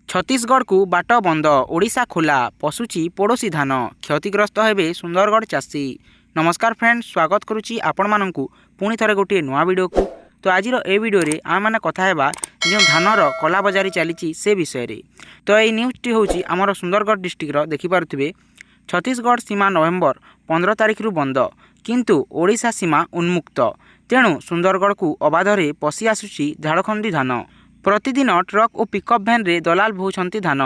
छत्तीसगढ़ को बाट बंद ओडिशा खोला पशुची पड़ोशी धान क्षतिग्रस्त हेबे सुंदरगढ़ चाषी। नमस्कार फ्रेंड, स्वागत करुच्ची आपण मानकु पुणी थरे गोटे नुआ वीडियो को। तो आज ए वीडियो रे आम मैंने कथा हेबा जो धानर कला बजारी चली से विषय रे। तो ये न्यूज़टी होची आमर सुंदरगढ़ डिस्ट्रिक्टर देखिपारुथिबे। छत्तीसगढ़ सीमा नवेम्बर 15 तारिख रु बंद किंतु ओडिशा सीमा उन्मुक्त, तेणु सुंदरगढ़ को अबाधरे पशि आसुची झाड़खंडी धान। प्रतिदिन ट्रक और पिकअप भैन रे दलाल बोहुछंती धान।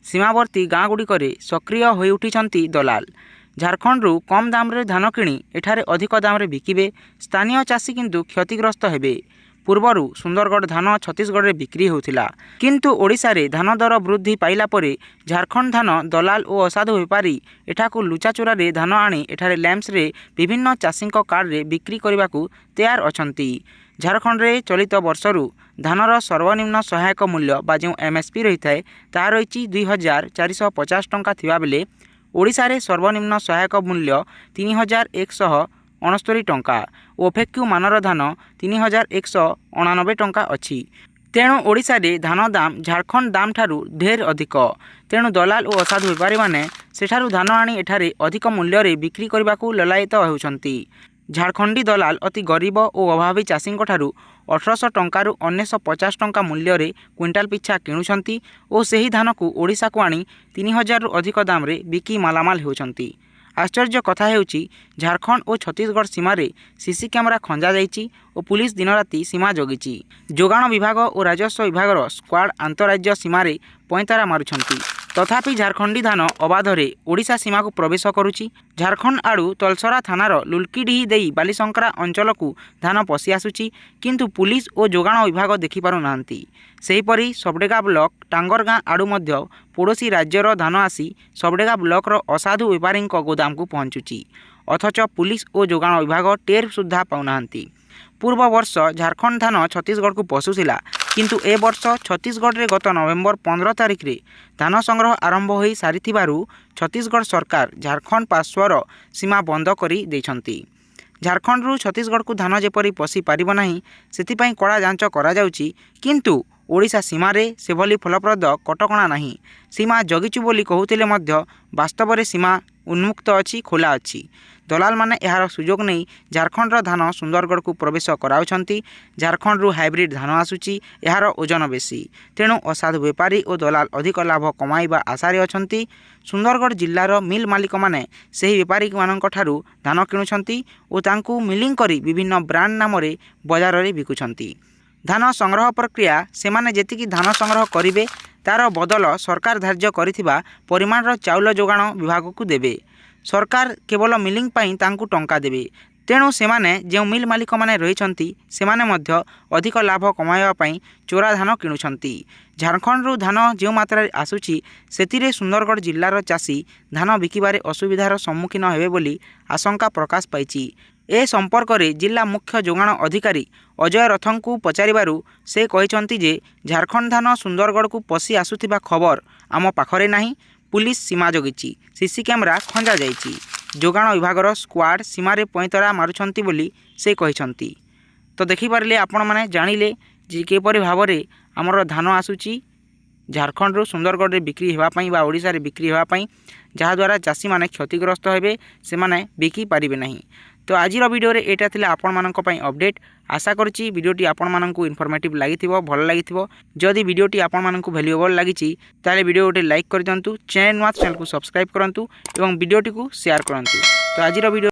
सीमावर्ती गाँ गुड़िकरे सक्रिय होई उठिछंती दलाल। झारखंड रु कम दाम रे धान किणी एठारे अधिक दाम रे बिकिबे, स्थानीय चाषी किंतु क्षतिग्रस्त हेबे। पूर्वरु सुंदरगढ़ धान छत्तीसगढ़ रे बिक्री होतिला, किंतु ओडिशा रे धान दर वृद्धि पाइला परे झारखंड धान दलाल और असाधु व्यापारी एठाकू लुचाचोरा रे धान आनी एठारे लैम्प्स रे विभिन्न चाषींक कार्ड रे बिक्री करबाकू तैयार अछंती। झारखंड रे चलित वर्षरु धानर सर्वनिम्न सहायक मूल्य बा जो एमएसपी रही है ता रही 2450 टंका थिबा बेले ओडिशा रे सर्वनिम्न सहायक मूल्य 3169 टंका। ओफेक्यू मानर धान 3189 टंका अछि। तेणु ओडिशा रे धान दाम झारखंड दाम ठारू ढेर अधिक। तेणु दलाल और असाधु व्यापारी माने सेठारू धान आनी एठारे अधिक मूल्य रे बिक्री करबाकू ललायित होउछंती। झारखंडी दलाल अति गरीब और अभावी चाषी 1800 टंकारु 1950 टंका मूल्य रे क्विंटाल पिछा किणुछंती और सही धान को ओडिशा को आनी 3000 रु अधिक दाम रे बिकी मालामाल होउछंती। आश्चर्य कथा हेउची झारखंड और छत्तीसगढ़ सीमा रे सीसी कैमेरा खंजा जाइची और पुलिस दिन राति सीमा जगिची। जोगाण विभाग और राजस्व विभागर स्क्वाड आंतराज्य सीमा रे पैंतारा मारुछंती। तथापि झारखंडी धान अबाधरे ओडिशा सीमा को प्रवेश करुची। झारखंड आड़ू तलसरा थानार लुल्कीडीही देई बालीसंकरा अंचल को धान पशि आसुची, किंतु पुलिस और जोगाण विभाग देखि पारु नांती। सेहीपरि सबडेगा ब्लॉक टांगरगाँ आड़ू मध्य पड़ोशी राज्यर धान आसी सबडेगा ब्लॉकर असाधु व्यापारी गोदाम को पहुंचुची, अथच पुलिस और जोगाण विभाग टेर सुद्धा पाउनाहांती। पूर्व वर्ष झारखंड धान छत्तीसगढ़ को पशुला, किंतु ए वर्ष छत्तीसगढ़ रे गत नवेम्बर 15 तारिख रे धान संग्रह आरंभ हो सारिथिबारु छत्तीसगढ़ सरकार झारखंड पार्श्वर सीमा बंद करी देइछंती। झारखंड रु छत्तीसगढ़ को धान जेपरी पशि पारिब नाही सेतिपई कड़ा जांच करा जाउची, किंतु ओडिशा सीमा रे सेभली फलप्रद कटकणा नाही। सीमा जगिचु बोली कहूतिले मध्य वास्तव रे सीमा उन्मुक्त अछि, खोला अछि। दलाल माने एहार सुजोग नहीं झारखंड धान सुंदरगढ़ को प्रवेश कराउछंती। झारखंड रु हाइब्रिड धान आसुची, एहार ओजन बेसी, तेणु असाधु व्यापारी और दलाल अधिक लाभ कमाइबा आशारे अछंती। सुंदरगढ़ जिल्लार मिल मालिक माने सही व्यापारी मानक ठारू धान किणुछंती और तांकू मिलिंग करी विभिन्न ब्रांड नाम रे बाजार रे बिकुछंती। धान संग्रह प्रक्रिया सेमाने जेतिकी धान संग्रह करिवे तार बदल सरकार धार्य करिथिबा परिमाणर चाउल जोगाण विभाग को देबे। सरकार केवल मिलिंग पाई तांकू टंका देबे, तेणु सेमाने जो मिल मालिक माने रहिछंती सेमाने मध्य अधिक लाभ कमाइबा पाई चोरा धान किणुछंती। झारखंड रु धान जो मात्रा रे आसुची सेतिरे सुंदरगढ़ जिल्लार चाषी धान बिकिबारे असुविधार सम्मुखीन हेबे बोली आशंका प्रकाश पाइची। ए संपर्क में जिला मुख्य जोगाण अधिकारी अजय रथं को पचारिबारु से कहिछंती जे झारखंड धान सुंदरगढ़ को पशि आसुथिबा खबर आम पाखरे नाही। पुलिस सीमा जगिची, सीसी कैमेरा खंजा जाइची। जोगाण विभागर स्क्वाड सीमा रे पैंतरा मारुछंती बोली से कहिछंती। तो देखिपारे आपण माने जानिले जे केपरि भावरे आमर धान आसुची झारखंड रु सुंदरगढ़ रे बिक्री हेबा पई बा ओडिशा रे बिक्री हेबा पई, जहा द्वारा चाषी माने क्षतिग्रस्त हेबे, से माने बिकी पारिबे नाही। तो आजिर वीडियो रे एटा थिला आपण मानक पई अपडेट। आशा करछि वीडियोटी आपण मानकु इनफॉर्मेटिव लागिथिबो, भल लागिथिबो। जदि वीडियोटी आपण मानकु वैल्यूएबल लागिछि ताले वीडियो गोटे लाइक कर दियंतु, चैनल को सब्सक्राइब करंतु एवं वीडियोटी को शेयर करंतु। तो आजिर वीडियो